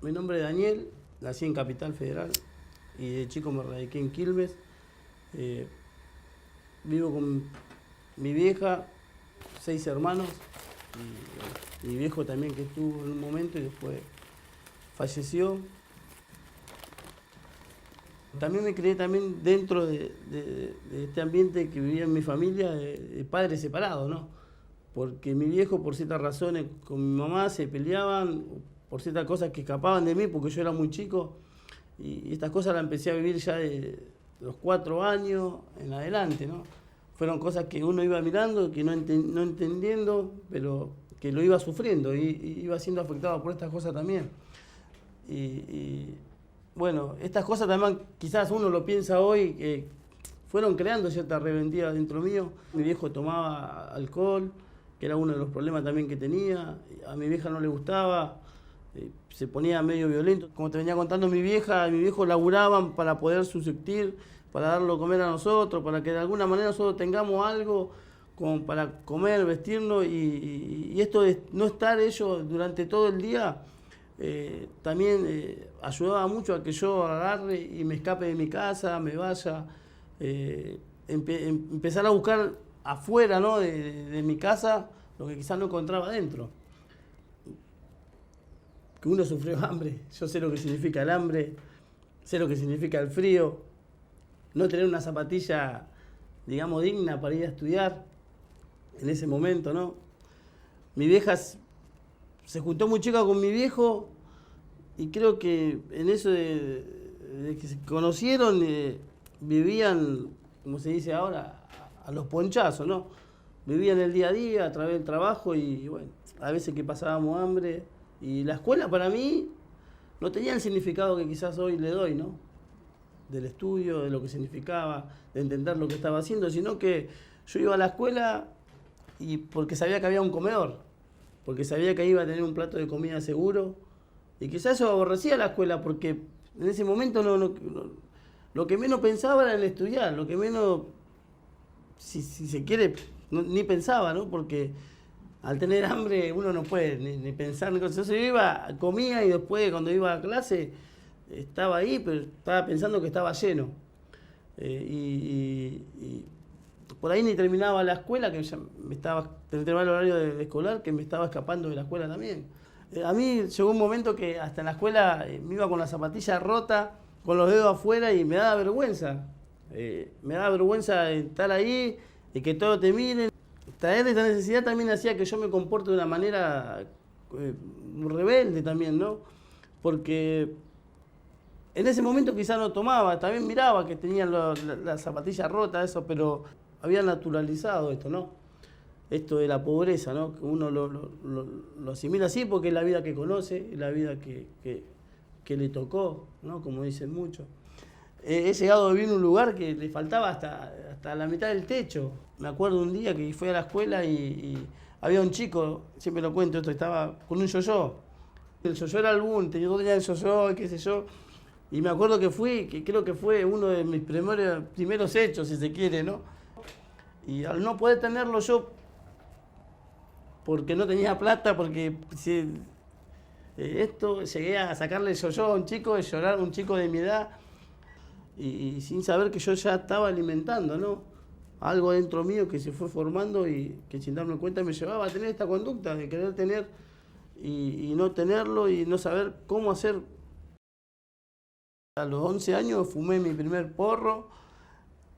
Mi nombre es Daniel, nací en Capital Federal y de chico me radiqué en Quilmes. Eh, Vivo con mi vieja, 6 hermanos y mi viejo también que estuvo en un momento y después falleció. También me crié también dentro de este ambiente que vivía en mi familia de padres separados, ¿no? Porque mi viejo por ciertas razones con mi mamá se peleaban, por ciertas cosas que escapaban de mí porque yo era muy chico y estas cosas las empecé a vivir ya de los 4 años en adelante, ¿no? Fueron cosas que uno iba mirando, que no entendiendo, pero que lo iba sufriendo y iba siendo afectado por estas cosas también. Y bueno, estas cosas también quizás uno lo piensa hoy, que fueron creando cierta rebeldía dentro mío. Mi viejo tomaba alcohol, que era uno de los problemas también que tenía. A mi vieja no le gustaba, se ponía medio violento. Como te venía contando mi vieja, mi viejo laburaban para poder subsistir, para darlo a comer a nosotros, para que de alguna manera nosotros tengamos algo como para comer, vestirnos y esto de no estar ellos durante todo el día también ayudaba mucho a que yo agarre y me escape de mi casa, me vaya, empezar a buscar afuera, ¿no? de mi casa lo que quizás no encontraba dentro. Que uno sufrió hambre, yo sé lo que significa el hambre, sé lo que significa el frío, no tener una zapatilla, digamos, digna para ir a estudiar en ese momento, ¿no? Mi vieja se juntó muy chica con mi viejo y creo que en eso de que se conocieron, vivían, como se dice ahora, a los ponchazos, ¿no? Vivían el día a día a través del trabajo y bueno, a veces que pasábamos hambre. Y la escuela para mí no tenía el significado que quizás hoy le doy, ¿no? Del estudio, de lo que significaba, de entender lo que estaba haciendo, sino que yo iba a la escuela y porque sabía que había un comedor, porque sabía que iba a tener un plato de comida seguro, y quizás eso aborrecía la escuela, porque en ese momento lo que menos pensaba era en estudiar, lo que menos, si se quiere, ni pensaba, ¿no? Porque al tener hambre uno no puede ni pensar ni cosas. Entonces yo iba, comía y después cuando iba a clase estaba ahí, pero estaba pensando que estaba lleno. Y por ahí ni terminaba la escuela, que ya terminaba el horario de escolar, que me estaba escapando de la escuela también. A mí llegó un momento que hasta en la escuela me iba con la zapatilla rota, con los dedos afuera y me daba vergüenza. Me daba vergüenza estar ahí y que todos te miren. Traer esta necesidad también hacía que yo me comporte de una manera rebelde también, ¿no? Porque en ese momento quizás no tomaba, también miraba que tenían la zapatilla rota, eso, pero había naturalizado esto, ¿no? Esto de la pobreza, ¿no? Que uno lo asimila así porque es la vida que conoce, es la vida que le tocó, ¿no? Como dicen muchos. He llegado a vivir en un lugar que le faltaba hasta la mitad del techo. Me acuerdo un día que fui a la escuela y había un chico, siempre lo cuento esto, estaba con un yo-yo. El yo-yo era el boom, yo tenía el yo-yo, qué sé yo. Y me acuerdo que fui, que creo que fue uno de mis primeros hechos, si se quiere, ¿no? Y al no poder tenerlo yo, porque no tenía plata, porque llegué a sacarle el yo-yo a un chico, de llorar a un chico de mi edad, y sin saber que yo ya estaba alimentando, ¿no? Algo dentro mío que se fue formando y que sin darme cuenta me llevaba a tener esta conducta de querer tener y no tenerlo y no saber cómo hacer. A los 11 años fumé mi primer porro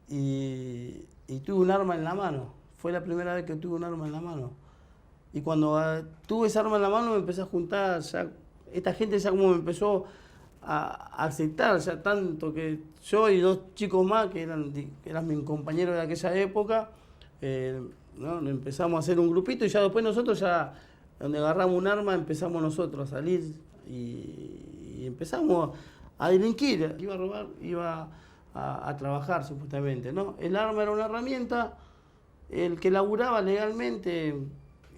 y tuve un arma en la mano. Fue la primera vez que tuve un arma en la mano. Y cuando tuve esa arma en la mano me empecé a juntar, ya, esta gente ya como me empezó a aceptar, ya tanto que yo y dos chicos más que eran mis compañeros de aquella época, ¿no? Empezamos a hacer un grupito y ya después nosotros ya, donde agarramos un arma, empezamos nosotros a salir y empezamos a delinquir. Iba a robar, iba a trabajar supuestamente, ¿no? El arma era una herramienta, el que laburaba legalmente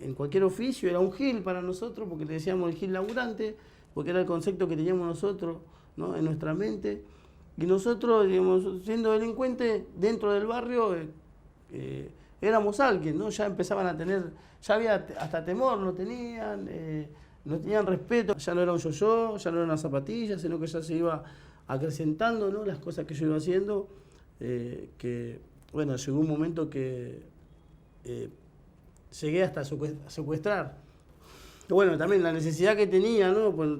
en cualquier oficio era un gil para nosotros, porque le decíamos el gil laburante, porque era el concepto que teníamos nosotros, ¿no? En nuestra mente. Y nosotros, digamos, siendo delincuentes dentro del barrio, éramos alguien, ¿no? Ya empezaban a tener, ya había hasta temor, no tenían, no tenían respeto, ya no era un yo-yo, ya no era una zapatilla, sino que ya se iba acrecentando, ¿no? Las cosas que yo iba haciendo, que bueno, llegó un momento que llegué hasta a secuestrar. Bueno, también la necesidad que tenía, ¿no? Pues,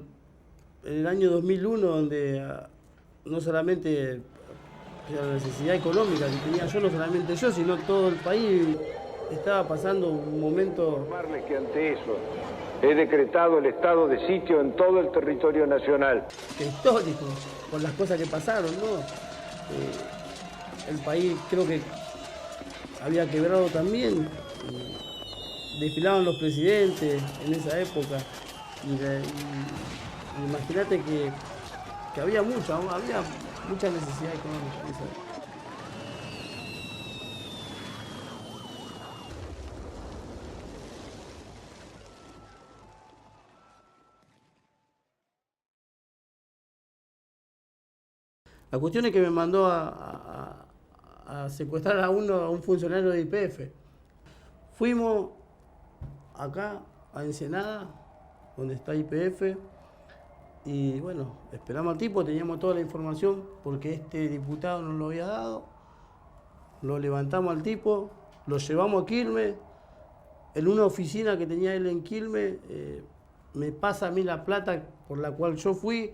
en el año 2001, donde no solamente la necesidad económica que tenía yo, no solamente yo, sino todo el país estaba pasando un momento... Informarles que ante eso he decretado el estado de sitio en todo el territorio nacional. Histórico, por las cosas que pasaron, ¿no? El país creo que había quebrado también. Desfilaban los presidentes en esa época. Y imagínate que había mucha necesidad económica en esa época. La cuestión es que me mandó a secuestrar a un funcionario de YPF. Fuimos acá a Ensenada, donde está YPF, y bueno, esperamos al tipo, teníamos toda la información porque este diputado nos lo había dado. Lo levantamos al tipo, lo llevamos a Quilmes. En una oficina que tenía él en Quilmes, me pasa a mí la plata por la cual yo fui.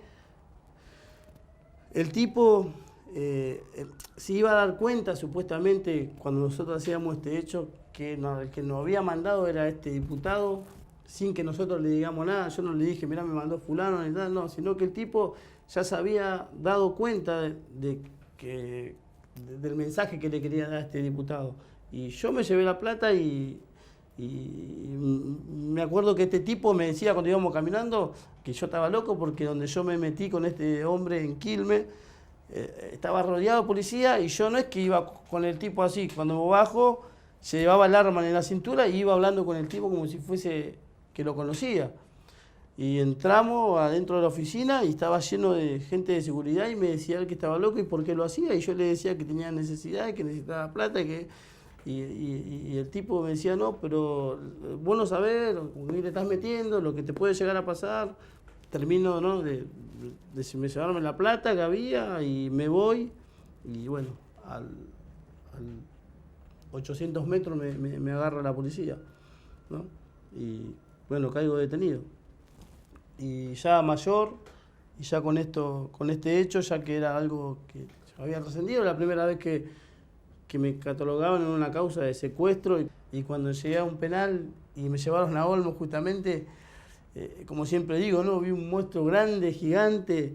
El tipo se iba a dar cuenta, supuestamente, cuando nosotros hacíamos este hecho, que el que nos había mandado era este diputado, sin que nosotros le digamos nada. Yo no le dije, mirá, me mandó fulano, ni nada, no, sino que el tipo ya se había dado cuenta del mensaje que le quería dar a este diputado. Y yo me llevé la plata y me acuerdo que este tipo me decía cuando íbamos caminando que yo estaba loco porque donde yo me metí con este hombre en Quilmes, estaba rodeado de policía y yo no es que iba con el tipo así, cuando me bajo se llevaba el arma en la cintura y iba hablando con el tipo como si fuese que lo conocía. Y entramos adentro de la oficina y estaba lleno de gente de seguridad y me decía él que estaba loco y por qué lo hacía, y yo le decía que tenía necesidad, que necesitaba plata, y el tipo me decía, no, pero vos no sabés con qué te estás metiendo, lo que te puede llegar a pasar. Termino, ¿no?, de llevarme la plata que había y me voy. Y bueno, al 800 metros me agarra la policía, ¿no? Y bueno, caigo detenido. Y ya mayor, y ya con este hecho, ya que era algo que había trascendido, la primera vez que me catalogaban en una causa de secuestro, y cuando llegué a un penal y me llevaron a Olmos justamente, como siempre digo, ¿no?, vi un monstruo grande, gigante,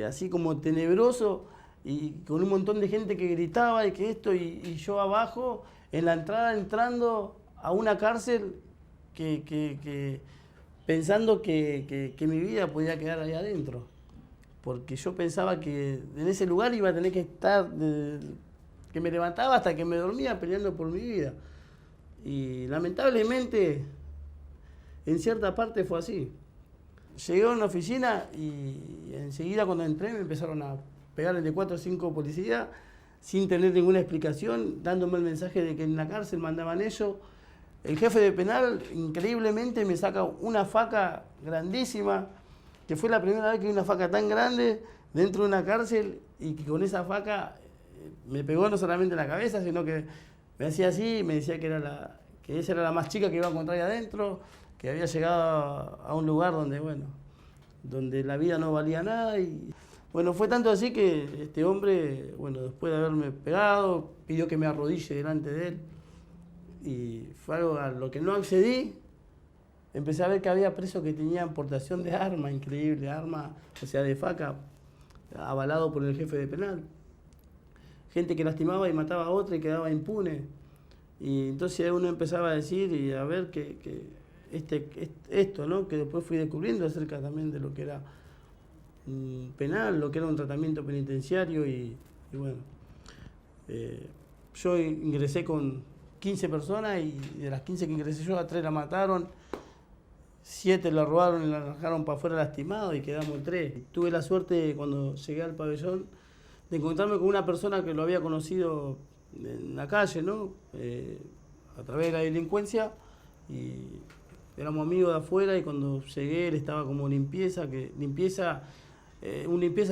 así como tenebroso, y con un montón de gente que gritaba y que esto, y yo abajo, en la entrada, entrando a una cárcel pensando que mi vida podía quedar ahí adentro, porque yo pensaba que en ese lugar iba a tener que estar, que me levantaba hasta que me dormía peleando por mi vida. Y lamentablemente, en cierta parte fue así. Llegué a una oficina y enseguida cuando entré me empezaron a pegar de 4 o 5 policías sin tener ninguna explicación, dándome el mensaje de que en la cárcel mandaban ellos. El jefe de penal increíblemente me saca una faca grandísima, que fue la primera vez que vi una faca tan grande dentro de una cárcel, y que con esa faca me pegó no solamente en la cabeza, sino que me hacía así, me decía que ella era la más chica que iba a encontrar ahí adentro, que había llegado a un lugar donde, bueno, donde la vida no valía nada. Y bueno, fue tanto así que este hombre, bueno, después de haberme pegado, pidió que me arrodille delante de él, y fue algo a lo que no accedí. Empecé a ver que había presos que tenían portación de arma, increíble, arma, o sea, de faca, avalado por el jefe de penal. Gente que lastimaba y mataba a otra y quedaba impune. Y entonces uno empezaba a decir y a ver que esto, ¿no?, que después fui descubriendo acerca también de lo que era penal, lo que era un tratamiento penitenciario, y bueno, yo ingresé con 15 personas y de las 15 que ingresé yo, a 3 la mataron, 7 la robaron y la arrancaron para afuera lastimado y quedamos 3. Tuve la suerte cuando llegué al pabellón de encontrarme con una persona que lo había conocido en la calle, ¿no?, a través de la delincuencia, y éramos amigos de afuera y cuando llegué él estaba como un limpieza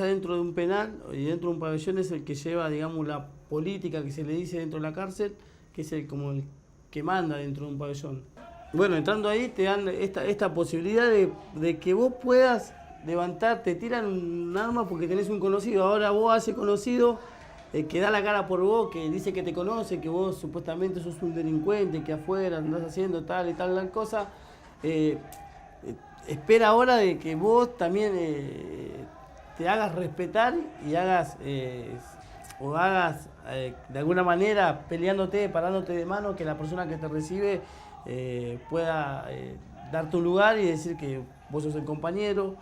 dentro de un penal y dentro de un pabellón es el que lleva, digamos, la política que se le dice dentro de la cárcel, que es como el que manda dentro de un pabellón. Bueno, entrando ahí te dan esta posibilidad de que vos puedas levantar, te tiran un arma porque tenés un conocido. Ahora vos a ese conocido que da la cara por vos, que dice que te conoce, que vos supuestamente sos un delincuente, que afuera andás haciendo tal y tal cosa, espera ahora de que vos también te hagas respetar y hagas de alguna manera peleándote, parándote de mano, que la persona que te recibe pueda darte un lugar y decir que vos sos el compañero.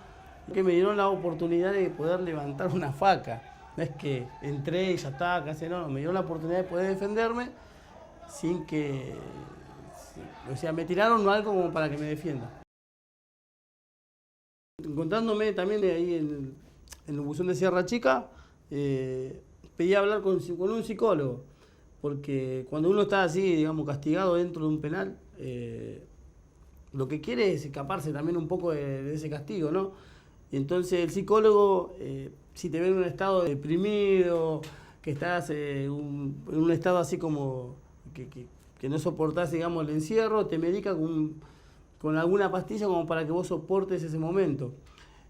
Que me dieron la oportunidad de poder levantar una faca. No es que entré y ya está, casi no, me dieron la oportunidad de poder defenderme sin que... O sea, me tiraron algo como para que me defienda. Encontrándome también ahí en el buzón de Sierra Chica, pedí hablar con un psicólogo, porque cuando uno está así, digamos, castigado dentro de un penal, lo que quiere es escaparse también un poco de ese castigo, ¿no? Y entonces el psicólogo, si te ve en un estado deprimido, que estás en un estado así como que no soportás, digamos, el encierro, te medica con alguna pastilla como para que vos soportes ese momento.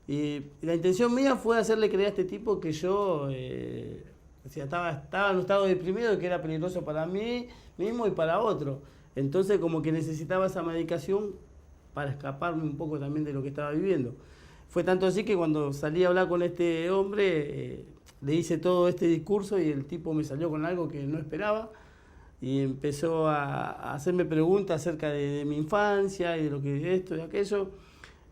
Y la intención mía fue hacerle creer a este tipo que yo estaba en un estado deprimido, que era peligroso para mí mismo y para otro. Entonces como que necesitaba esa medicación para escaparme un poco también de lo que estaba viviendo. Fue tanto así que cuando salí a hablar con este hombre, le hice todo este discurso y el tipo me salió con algo que no esperaba y empezó a hacerme preguntas acerca de mi infancia y de lo que esto y aquello.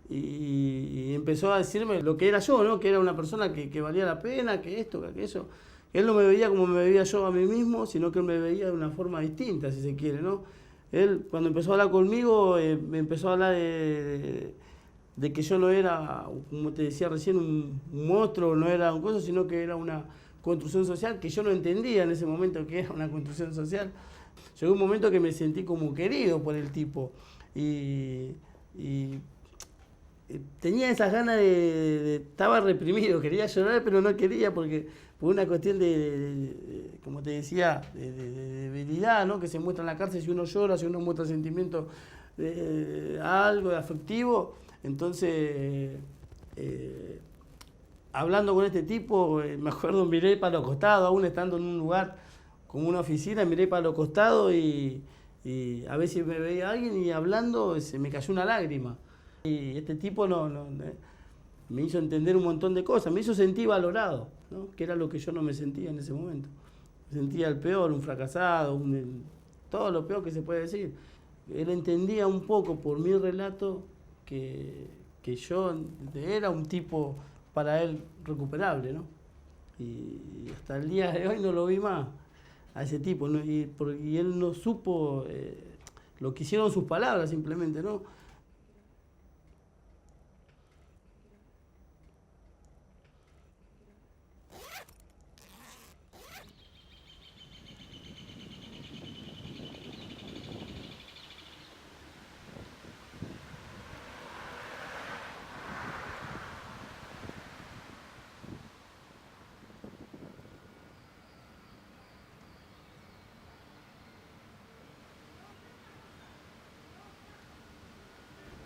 Y empezó a decirme lo que era yo, ¿no? Que era una persona que valía la pena, que esto, que aquello. Él no me veía como me veía yo a mí mismo, sino que él me veía de una forma distinta, si se quiere, ¿no? Él, cuando empezó a hablar conmigo, me empezó a hablar de que yo no era, como te decía recién, un monstruo, no era un cosa, sino que era una construcción social que yo no entendía en ese momento que era una construcción social. Llegó un momento que me sentí como querido por el tipo y tenía esas ganas estaba reprimido, quería llorar pero no quería porque por una cuestión como te decía, de debilidad, ¿no? Que se muestra en la cárcel si uno llora, si uno muestra sentimientos de algo de afectivo. Entonces, hablando con este tipo, me acuerdo, miré para los costados, aún estando en un lugar como una oficina, miré para los costados y a veces me veía alguien y hablando se me cayó una lágrima. Y este tipo me hizo entender un montón de cosas, me hizo sentir valorado, ¿no? Que era lo que yo no me sentía en ese momento. Me sentía el peor, un fracasado, todo lo peor que se puede decir. Él entendía un poco por mi relato que yo era un tipo para él recuperable, ¿no? Y hasta el día de hoy no lo vi más a ese tipo, ¿no? Y él no supo lo que hicieron sus palabras simplemente, ¿no?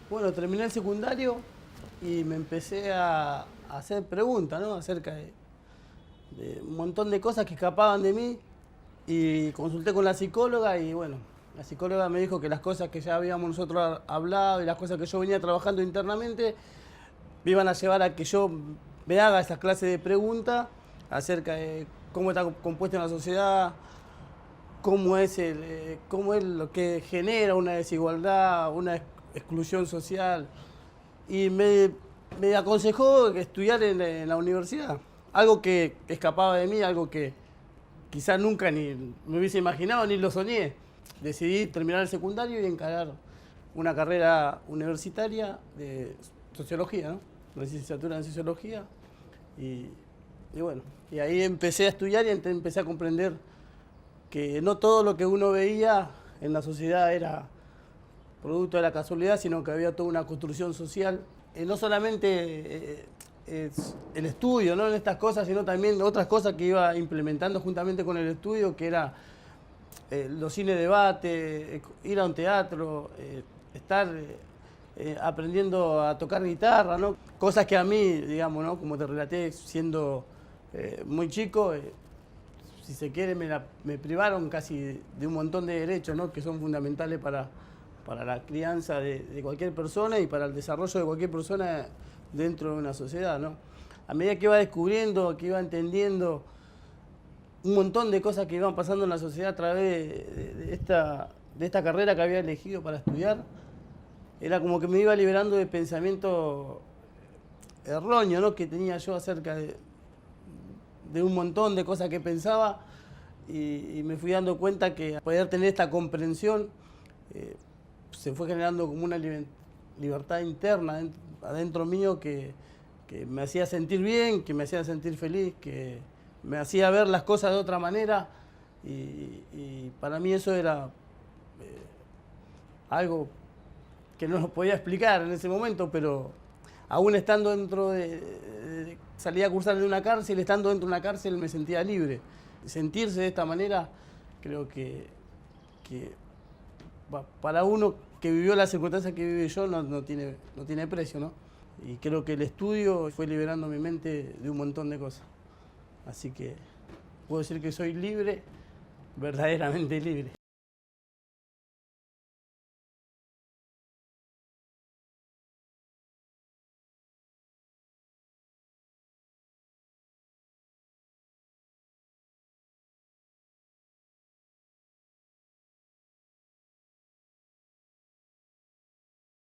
Bueno, terminé el secundario y me empecé a hacer preguntas, ¿no? Acerca de un montón de cosas que escapaban de mí y consulté con la psicóloga y bueno, la psicóloga me dijo que las cosas que ya habíamos nosotros hablado y las cosas que yo venía trabajando internamente me iban a llevar a que yo me haga esas clases de preguntas acerca de cómo está compuesta la sociedad, cómo es lo que genera una desigualdad, una exclusión social. Y me aconsejó estudiar en la universidad. Algo que escapaba de mí, algo que quizás nunca ni me hubiese imaginado ni lo soñé. Decidí terminar el secundario y encarar una carrera universitaria de sociología, ¿no? Una licenciatura en sociología. Y bueno, y ahí empecé a estudiar y empecé a comprender que no todo lo que uno veía en la sociedad era producto de la casualidad, sino que había toda una construcción social. No solamente el estudio, ¿no?, en estas cosas, sino también otras cosas que iba implementando juntamente con el estudio, que era los cine debate, ir a un teatro, estar aprendiendo a tocar guitarra, ¿no? Cosas que a mí, digamos, ¿no?, como te relaté, siendo muy chico, si se quiere, me privaron casi de un montón de derechos, ¿no?, que son fundamentales para la crianza de cualquier persona y para el desarrollo de cualquier persona dentro de una sociedad, ¿no? A medida que iba descubriendo, que iba entendiendo un montón de cosas que iban pasando en la sociedad a través de esta carrera que había elegido para estudiar, era como que me iba liberando de pensamientos erróneos, ¿no?, que tenía yo acerca de un montón de cosas que pensaba, y me fui dando cuenta que al poder tener esta comprensión se fue generando como una libertad interna adentro mío que me hacía sentir bien, que me hacía sentir feliz, que me hacía ver las cosas de otra manera, y para mí eso era algo que no lo podía explicar en ese momento, pero aún estando salí a cursar en una cárcel, estando dentro de una cárcel me sentía libre. Sentirse de esta manera, creo que para uno que vivió las circunstancias que viví yo no tiene precio, ¿no? Y creo que el estudio fue liberando mi mente de un montón de cosas. Así que puedo decir que soy libre, verdaderamente libre.